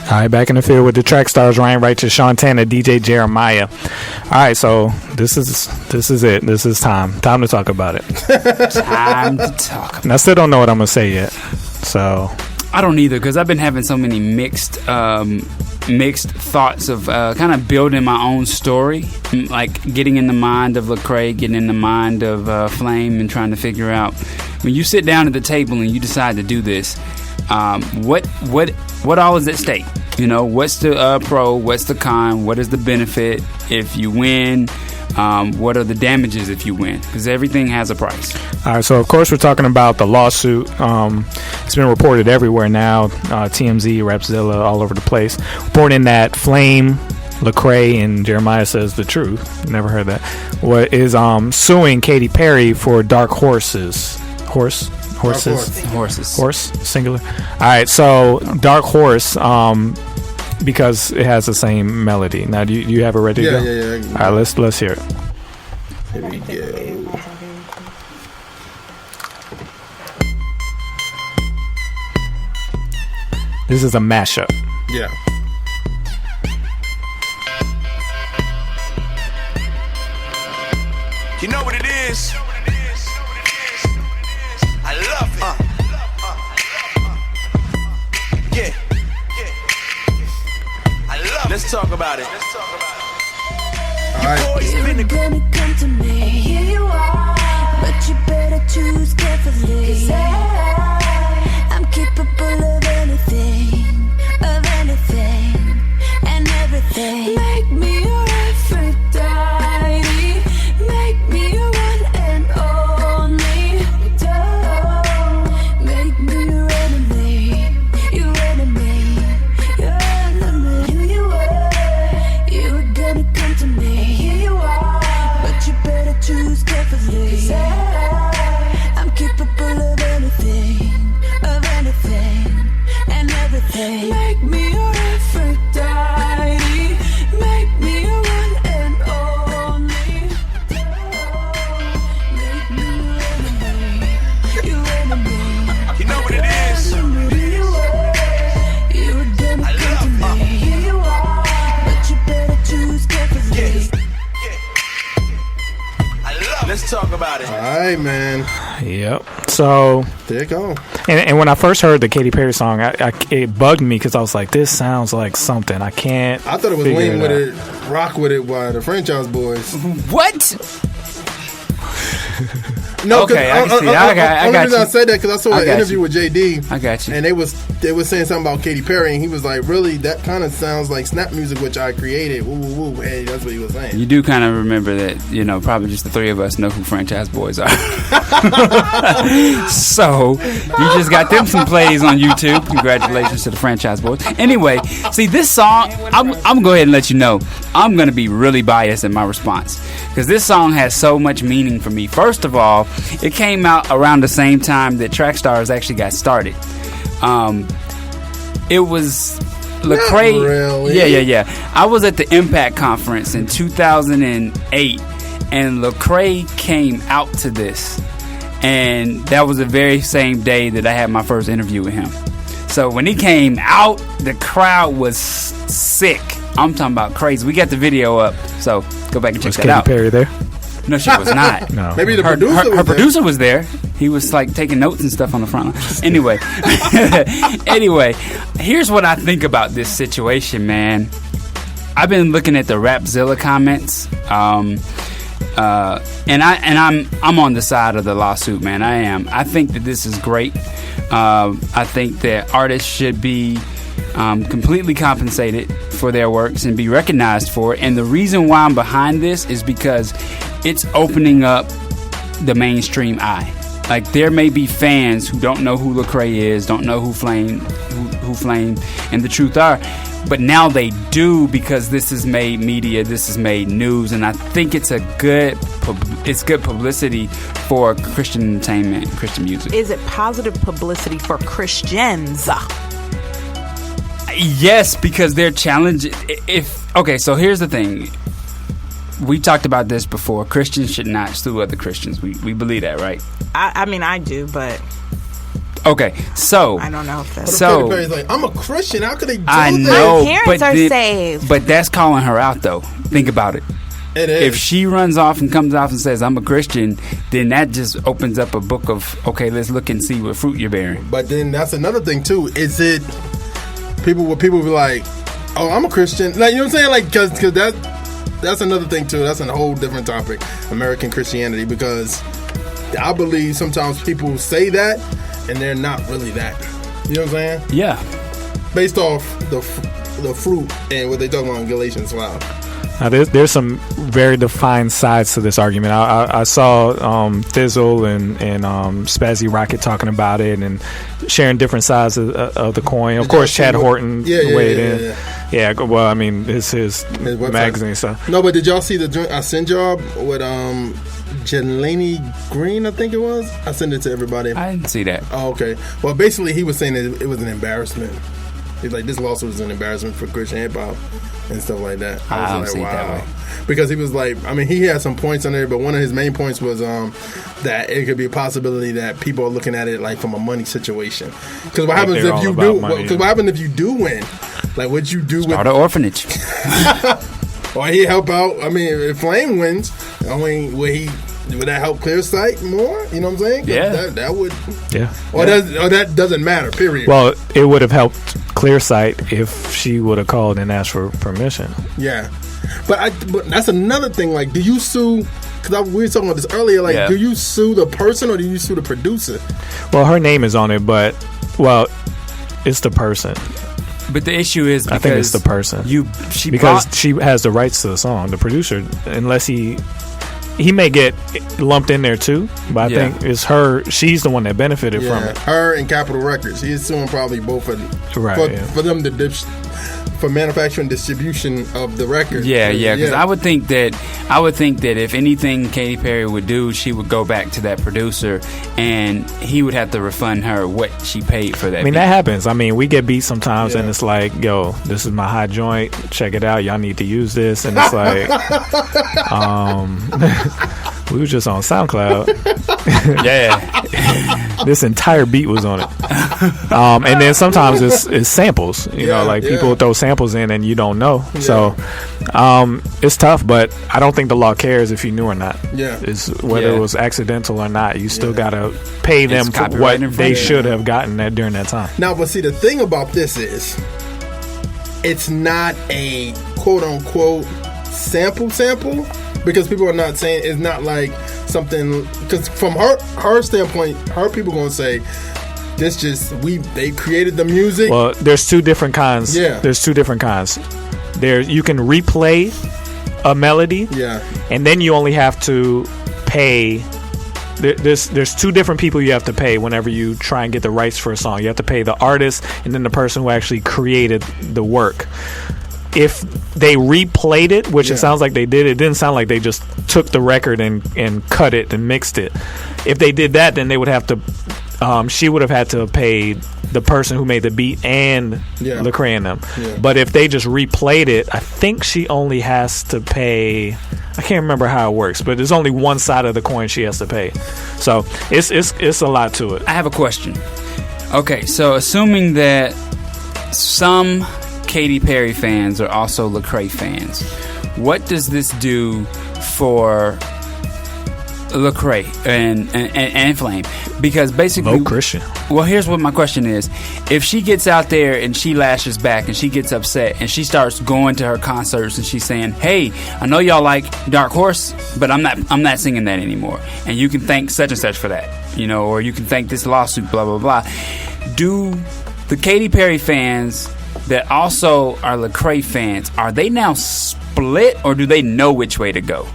All right, back in the field with the Trackstarz, Ryan Righteous, Shantana, DJ Jeremiah. All right, so this is it. This is time to talk about it. Time to talk. And I still don't know what I'm gonna say yet. So I don't either, because I've been having so many mixed thoughts of kind of building my own story, like getting in the mind of Lecrae, getting in the mind of Flame, and trying to figure out when you sit down at the table and you decide to do this, what all is at stake. You know, what's the pro, what's the con, what is the benefit if you win, what are the damages if you win, because everything has a price. All right, so of course we're talking about the lawsuit. It's been reported everywhere now, TMZ, Rapzilla, all over the place, reporting that Flame, Lecrae, and Jeremiah Says the Truth, never heard that, what is suing Katy Perry for Dark Horses. Horses, singular. All right, so Dark Horse, because it has the same melody. Now, do you have it ready to go? Yeah. All right, let's hear it. Here we go. This is a mashup. Yeah. You know what it is? I love it. Yeah. I love it. Let's talk about it. All right. You're gonna come to me, here you are, but you better choose carefully. 'Cause I'm capable of anything, and everything. Make me your Aphrodite, make me your one and only. Don't make me your enemy, your enemy, your enemy. Here you were gonna come to me, here you are, but you better choose carefully. 'Cause I'm capable of anything, and everything. Make me your Aphrodite, make me your one and only. Make me your enemy. You know what it is? You were gonna come to me, here you are, but you better choose carefully. I love it. Let's talk about it. All right, man. Yep. So There you go. And when I first heard the Katy Perry song, it bugged me because I was like, this sounds like something. I can't. I thought it was figure Lean with out. it, Rock with it by the Franchise Boys. What? No, Okay, I can see that. I got reason you. I said that because I saw I an got interview you. with JD. I got you. And they was saying something about Katy Perry, and he was like, really, that kind of sounds like snap music, which I created. Woo, woo, woo. Hey, that's what he was saying. You do kind of remember that, you know, probably just the three of us know who Franchise Boys are. So, you just got them some plays on YouTube. Congratulations to the Franchise Boys. Anyway, see, this song, I'm going to go ahead and let you know, I'm going to be really biased in my response. Because this song has so much meaning for me. First of all, it came out around the same time that Trackstarz actually got started. It was Lecrae. Not really. Yeah. I was at the Impact Conference in 2008, and Lecrae came out to this, and that was the very same day that I had my first interview with him. So when he came out, the crowd was sick. I'm talking about crazy. We got the video up, so go back and check Was that Katy out. Perry there? No, she was not. No. Maybe the Her producer was there. He was like taking notes and stuff on the front line. Anyway, here's what I think about this situation, man. I've been looking at the Rapzilla comments, and I'm on the side of the lawsuit, man. I am. I think that this is great. I think that artists should be completely compensated for their works and be recognized for it. And the reason why I'm behind this is because it's opening up the mainstream eye. Like, there may be fans who don't know who Lecrae is, don't know who Flame and the Truth are, but now they do because this has made media, this has made news, and I think it's good publicity for Christian entertainment and Christian music. Is it positive publicity for Christians? Yes, because they're challenging. So here's the thing. We talked about this before. Christians should not sue other Christians. We believe that, right? I mean, I do, but okay. So I don't know if that's Katy Perry's like, I'm a Christian. How could they do I that? know, My parents are saved. But that's calling her out, though. Think about it. It is. If she runs off and comes off and says, I'm a Christian, then that just opens up a book of, okay, let's look and see what fruit you're bearing. But then that's another thing too. Is it people be like, oh, I'm a Christian, like, you know what I'm saying, like, because that's another thing too. That's a whole different topic, American Christianity, because I believe sometimes people say that and they're not really that. You know what I'm saying? Yeah. Based off the fruit and what they talk about in Galatians 5. Now, there's some very defined sides to this argument. I saw Thizzle and Spazzy Rocket talking about it and sharing different sides of the coin. Of course, Chad Horton weighed in. Yeah, well, I mean, it's his magazine stuff. No, but did y'all see the joint I sent y'all with Jelani Green, I think it was? I sent it to everybody. I didn't see that. Oh, okay. Well, basically, he was saying that it was an embarrassment. He's like, this lawsuit is an embarrassment for Christian hip-hop and stuff like that. I don't was see it like, that wow. way. Because he was like, I mean, he had some points on there, but one of his main points was that it could be a possibility that people are looking at it like from a money situation. Because what happens if you do? Because what happens if you do win? Like, what you do Start an orphanage. Or he help out? I mean, if Flame wins, I mean, would that help Clear Sight more? You know what I'm saying? Yeah, that would. Yeah. Or that doesn't matter. Period. Well, it would have helped Clear Sight if she would have called and asked for permission. Yeah, but that's another thing. Like, do you sue? Because we were talking about this earlier. Like, do you sue the person or do you sue the producer? Well, her name is on it, but it's the person. But the issue is because I think it's the person. She has the rights to the song. The producer, unless he may get lumped in there too, but I think it's her. She's the one that benefited from it. Her and Capitol Records. He's suing probably both of them. For them to for manufacturing distribution of the record. Yeah. Because I would think that if anything Katy Perry would do, she would go back to that producer and he would have to refund her what she paid for that. I mean, that happens. I mean, we get beat sometimes, and it's like, yo, this is my hot joint. Check it out. Y'all need to use this, and it's like, we were just on SoundCloud. Yeah. This entire beat was on it. And then sometimes it's samples. You know, like people throw samples in and you don't know. Yeah. So it's tough, but I don't think the law cares if you knew or not. Yeah. It's whether it was accidental or not. You still got to pay them for what they should have gotten during that time. Now, but see, the thing about this is it's not a quote-unquote sample, because people are not saying it's not like something, because from her standpoint, her people going to say this they created the music. Well, there's two different kinds. Yeah. There's two different kinds. You can replay a melody. Yeah. And then you only have to pay. There's two different people you have to pay whenever you try and get the rights for a song. You have to pay the artist and then the person who actually created the work. If they replayed it, which it sounds like they did, it didn't sound like they just took the record and cut it and mixed it. If they did that, then they would have to. She would have had to pay the person who made the beat and Lecrae and them. Yeah. But if they just replayed it, I think she only has to pay. I can't remember how it works, but there's only one side of the coin she has to pay. So it's a lot to it. I have a question. Okay, so assuming that some Katy Perry fans are also Lecrae fans, what does this do for Lecrae and Flame? Because basically, no Christian. Well, here's what my question is: if she gets out there and she lashes back and she gets upset and she starts going to her concerts and she's saying, "Hey, I know y'all like Dark Horse, but I'm not singing that anymore, and you can thank such and such for that, you know, or you can thank this lawsuit, blah blah blah." Do the Katy Perry fans that also are Lecrae fans, are they now split, or do they know which way to go?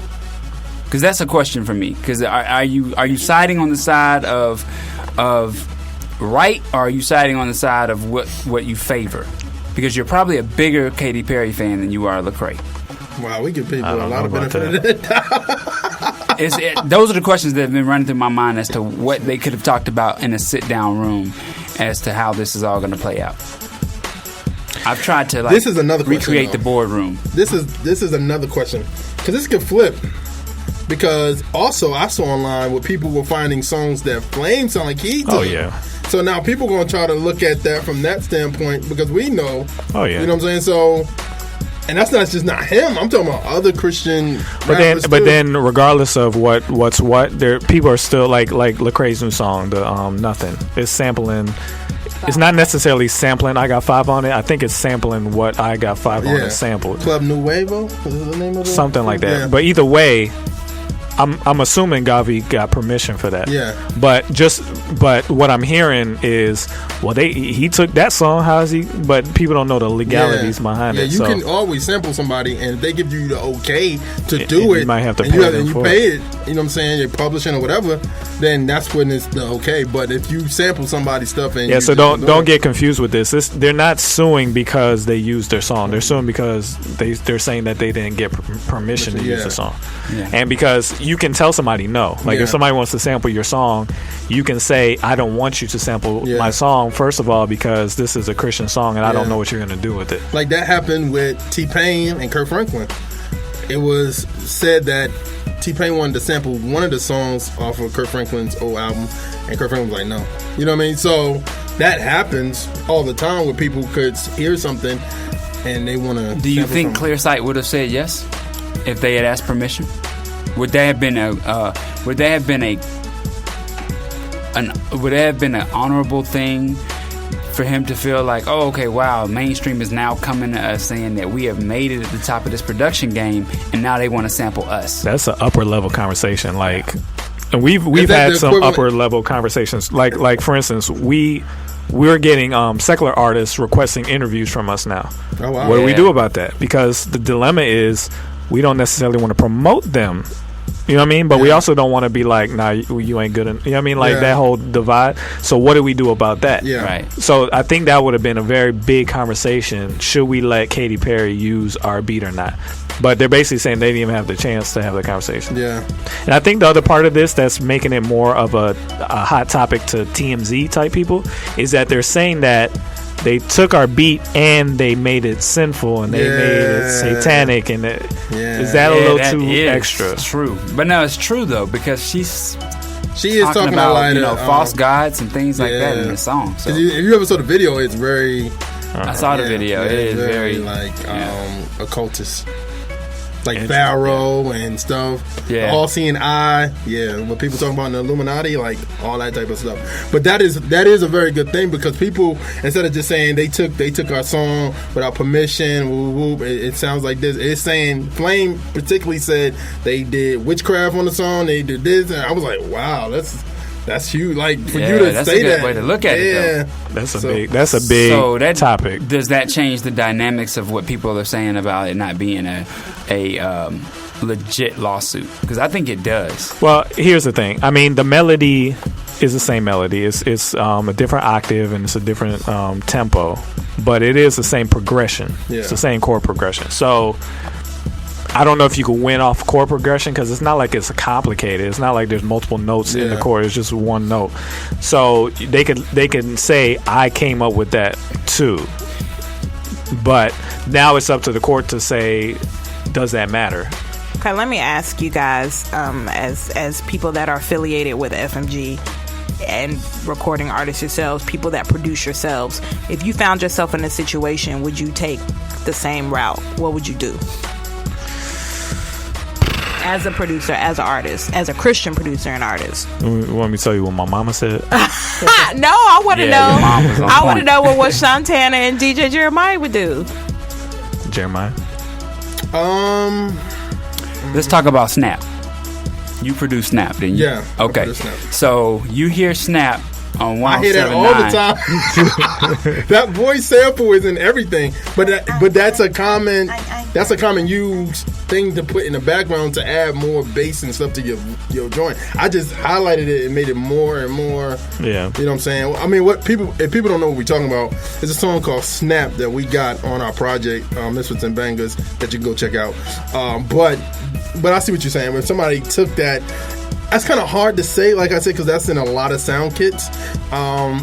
Because that's a question for me. Because are you siding on the side of right, or are you siding on the side of what you favor? because you're probably a bigger Katy Perry fan than you are Lecrae. Wow, we give people I a don't lot of know about benefit of that. Those are the questions that have been running through my mind as to what they could have talked about in a sit-down room as to how this is all going to play out. I've tried to This is another question, recreate though. the boardroom. This is another question, because this could flip. Because also I saw online where people were finding songs that Flame sound like he did. Oh, yeah. So now people going to try to look at that from that standpoint, because we know. Oh, yeah. You know what I'm saying? So, and that's not just not him. I'm talking about other Christian But rappers too. then, regardless of what's what, there people are still like Lecrae's new song, the Nothing. It's sampling. It's not necessarily sampling I Got Five on it. I think it's sampling what I Got Five on it sampled. Club Nuevo is the name of it? Something like that. Yeah. But either way, I'm assuming Gavi got permission for that. Yeah. But what I'm hearing is, well, he took that song. How is he? But people don't know the legalities behind it. You so can always sample somebody, and if they give you the okay to do it, you might have to and pay them you for pay it. it. You know what I'm saying? You're publishing or whatever. Then that's when it's the okay. But if you sample somebody's stuff and so don't get confused with this. They're not suing because they used their song. They're suing because they're saying that they didn't get permission to use the song, and because you can tell somebody no. Like if somebody wants to sample your song, you can say, I don't want you to sample my song, first of all, because this is a Christian song and I don't know what you're going to do with it. Like that happened with T-Pain and Kirk Franklin. It was said that T-Pain wanted to sample one of the songs off of Kirk Franklin's old album, and Kirk Franklin was like, no. You know what I mean? So that happens all the time where people could hear something and they want to. Do you think Clearsight would have said yes if they had asked permission? Would that have been an honorable thing for him to feel like, oh, okay, wow, mainstream is now coming to us saying that we have made it at the top of this production game, and now they want to sample us? That's an upper level conversation. Like, and we've that had the some equivalent? upper level conversations. Like for instance, we're getting secular artists requesting interviews from us now. Oh, wow. What do we do about that? Because the dilemma is we don't necessarily want to promote them. You know what I mean? But we also don't want to be like, nah, you ain't good. You know what I mean? Like that whole divide. So what do we do about that? Yeah. Right. So I think that would have been a very big conversation. Should we let Katy Perry use our beat or not? But they're basically saying they didn't even have the chance to have the conversation. Yeah. And I think the other part of this that's making it more of a hot topic to TMZ type people is that they're saying that they took our beat and they made it sinful and they made it satanic, and is that a little too extra? True, but no, it's true though, because she is talking about like false gods and things like that in the song. So if you ever saw the video, it's very. I saw the video. It is very like occultist. Like Pharaoh and stuff. Yeah. All seeing eye. Yeah. When people talk about the Illuminati, like all that type of stuff. But that is a very good thing, because people, instead of just saying they took our song without permission, whoop, it sounds like this. It's saying Flame particularly said they did witchcraft on the song, they did this, and I was like, wow, that's huge. Like for you to that's say a good that, way to look at it. Though. That's a big topic. Does that change the dynamics of what people are saying about it not being a legit lawsuit? Because I think it does. Well, here's the thing. I mean, the melody is the same melody. It's a different octave and it's a different tempo, but it is the same progression. Yeah. It's the same chord progression. So I don't know if you could win off chord progression, because it's not like it's complicated. It's not like there's multiple notes in the chord. It's just one note. So they can say, I came up with that too. But now it's up to the court to say, does that matter? Okay, let me ask you guys, as people that are affiliated with FMG and recording artists yourselves, people that produce yourselves, if you found yourself in a situation, would you take the same route? What would you do? As a producer, as an artist, as a Christian producer and artist. You want me to tell you what my mama said? No, I want to know. I want to know what Shantana and DJ Jeremiah would do. Jeremiah? Let's talk about Snap. You produce Snap, didn't you? Yeah. Okay. So you hear Snap On I hear that all the time. That voice sample is in everything, but that's a common used thing to put in the background to add more bass and stuff to your joint. I just highlighted it and made it more and more. Yeah, you know what I'm saying. I mean, if people don't know what we're talking about, it's a song called "Snap" that we got on our project, Misfits and Bangers, that you can go check out. But I see what you're saying. If somebody took that. That's kind of hard to say, like I said, because that's in a lot of sound kits.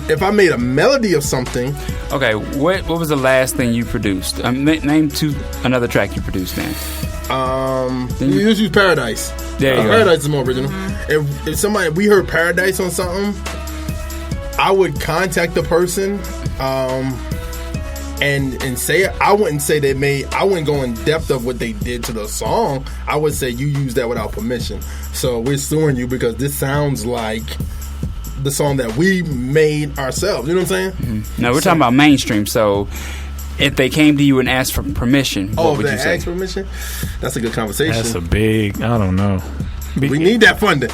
If I made a melody of something... Okay, what was the last thing you produced? Name another track you produced, man. You just use Paradise. There you go. Paradise is more original. If we heard Paradise on something, I would contact the person and say it. I wouldn't say I wouldn't go in depth of what they did to the song. I would say you used that without permission. So we're suing you because this sounds like the song that we made ourselves. You know what I'm saying? Mm-hmm. Now we're talking about mainstream. So if they came to you and asked for permission, what would you say? Ask permission? That's a good conversation. That's a big. I don't know. We need that funding.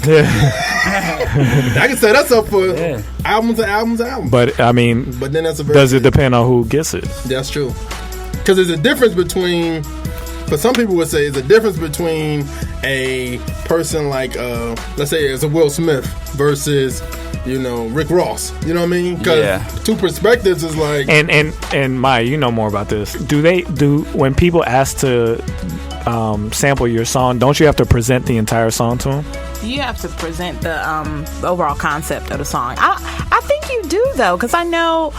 I can set us up for albums. But I mean, then that's does it depend on who gets it? That's true. Because there's a difference between. But some people would say it's a difference between a person like, let's say, it's a Will Smith versus, Rick Ross. You know what I mean? Because two perspectives is like. And Maya, you know more about this. When people ask to sample your song, don't you have to present the entire song to them? You have to present the overall concept of the song. I think you do, though, because I know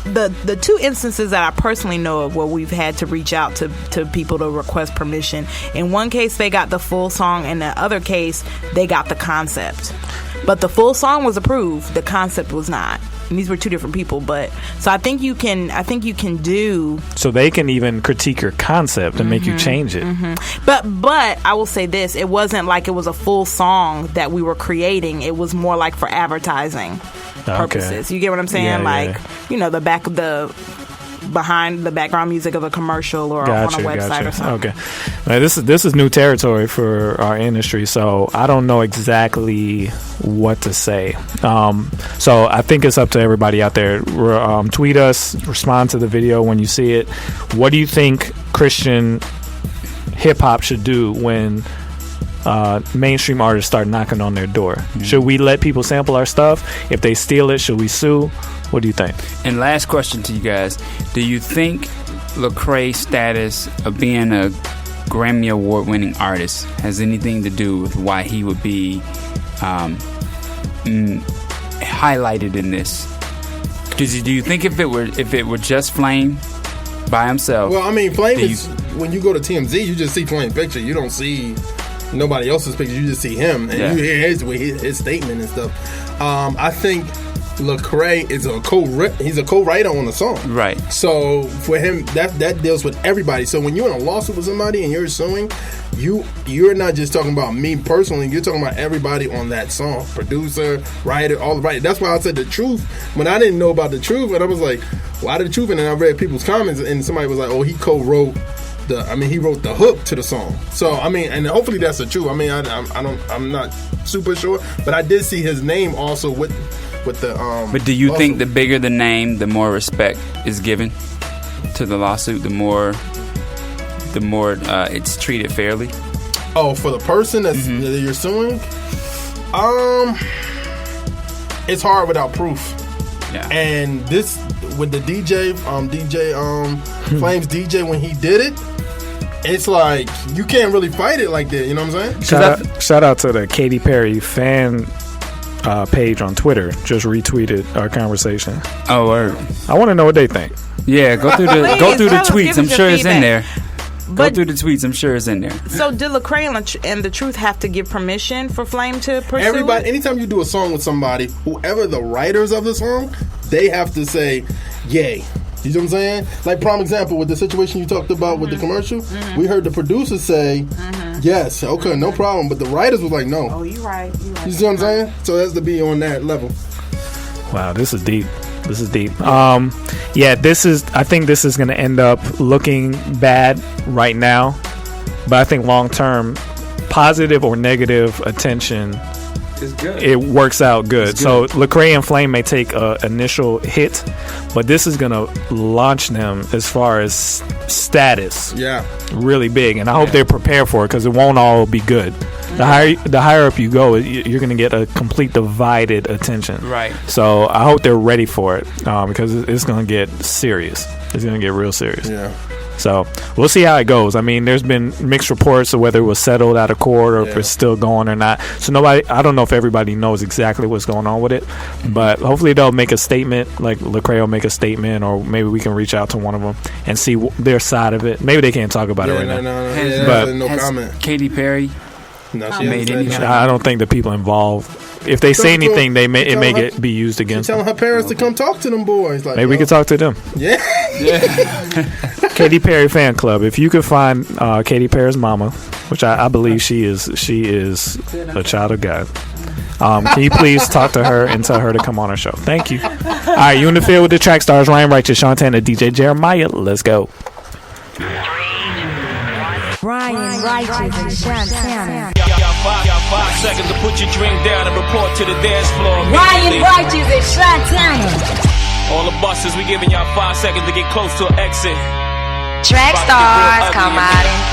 the two instances that I personally know of where we've had to reach out to people to request permission. In one case, they got the full song. In the other case, they got the concept. But the full song was approved. The concept was not. And these were two different people, but so I think you can do. So they can even critique your concept and make you change it. Mm-hmm. But I will say this: it wasn't like it was a full song that we were creating. It was more like for advertising purposes. You get what I'm saying? Behind the background music of a commercial or on a website or something. Okay, now, this is new territory for our industry, so I don't know exactly what to say. So I think it's up to everybody out there. Tweet us, respond to the video when you see it. What do you think Christian hip hop should do when mainstream artists start knocking on their door? Mm-hmm. Should we let people sample our stuff? If they steal it, should we sue? What do you think? And last question to you guys. Do you think Lecrae's status of being a Grammy Award winning artist has anything to do with why he would be highlighted in this? Because do you think if it were just Flame by himself? Well, I mean, Flame is, when you go to TMZ, you just see Flame's picture. You don't see nobody else's picture. You just see him, and you hear his statement and stuff. I think Lecrae is he's a co-writer on the song. Right. So for him, that deals with everybody. So when you're in a lawsuit with somebody and you're suing, you're not just talking about me personally. You're talking about everybody on that song, producer, writer, all the writers. That's why I said the truth when I didn't know about the truth, and I was like, why the truth? And then I read people's comments, and somebody was like, oh, he co-wrote. He wrote the hook to the song. So I mean, and hopefully that's the truth. I mean, I'm not super sure, but I did see his name also with the. But do you think the bigger the name, the more respect is given to the lawsuit? The more it's treated fairly. Oh, for the person that you're suing, it's hard without proof. Yeah. And this with the DJ Flames DJ when he did it. It's like you can't really fight it like that. You know what I'm saying? Shout out to the Katy Perry fan page on Twitter. Just retweeted our conversation. Oh, word. I want to know what they think. Yeah, go through the tweets. I'm sure it's in there. But, go through the tweets. I'm sure it's in there. So did Lecrae and the Truth have to give permission for Flame to pursue? Everybody, anytime you do a song with somebody, whoever the writers of the song, they have to say, yay. You know what I'm saying? Like, prime example, with the situation you talked about with the commercial, we heard the producer say, yes, okay, no problem. But the writers was like, no. Oh, you're right. You see what I'm saying? So it has to be on that level. Wow, this is deep. I think this is going to end up looking bad right now. But I think long term, positive or negative attention It's good. it works out good. It's So good. Lecrae and Flame may take a initial hit, but this is gonna launch them as far as status Yeah. really big, and I hope they're prepared for it because it won't all be good. The higher up you go, you're gonna get a complete divided attention. Right. So I hope they're ready for it because it's gonna get serious. It's gonna get real serious. Yeah. So we'll see how it goes. I mean, there's been mixed reports of whether it was settled out of court or if Yeah. it's still going or not. So I don't know if everybody knows exactly what's going on with it, but hopefully they'll make a statement, like Lecrae will make a statement, or maybe we can reach out to one of them and see their side of it. Maybe they can't talk about it right now. No. Has- But- no Has comment. Katy Perry No, she made hasn't any said kind nothing. I don't think the people involved, if they say Don't go- anything, it may tell her- get be used She's against telling them. her parents to come talk to them boys. Like, Maybe we yo, could talk to them. Yeah. Katy Perry fan club. If you could find Katy Perry's mama, which I believe she is a child of God. Can you please talk to her and tell her to come on our show? Thank you. All right, you in the field with the Trackstarz, Ryan Righteous, Sean Tanner, DJ Jeremiah. Let's go. Ryan Righteous and Shantana. Y'all 5 seconds to put your drink down and report to the dance floor. Ryan immediately. Righteous and Shantana. All the buses, we giving y'all 5 seconds to get close to an exit. Trackstarz come out and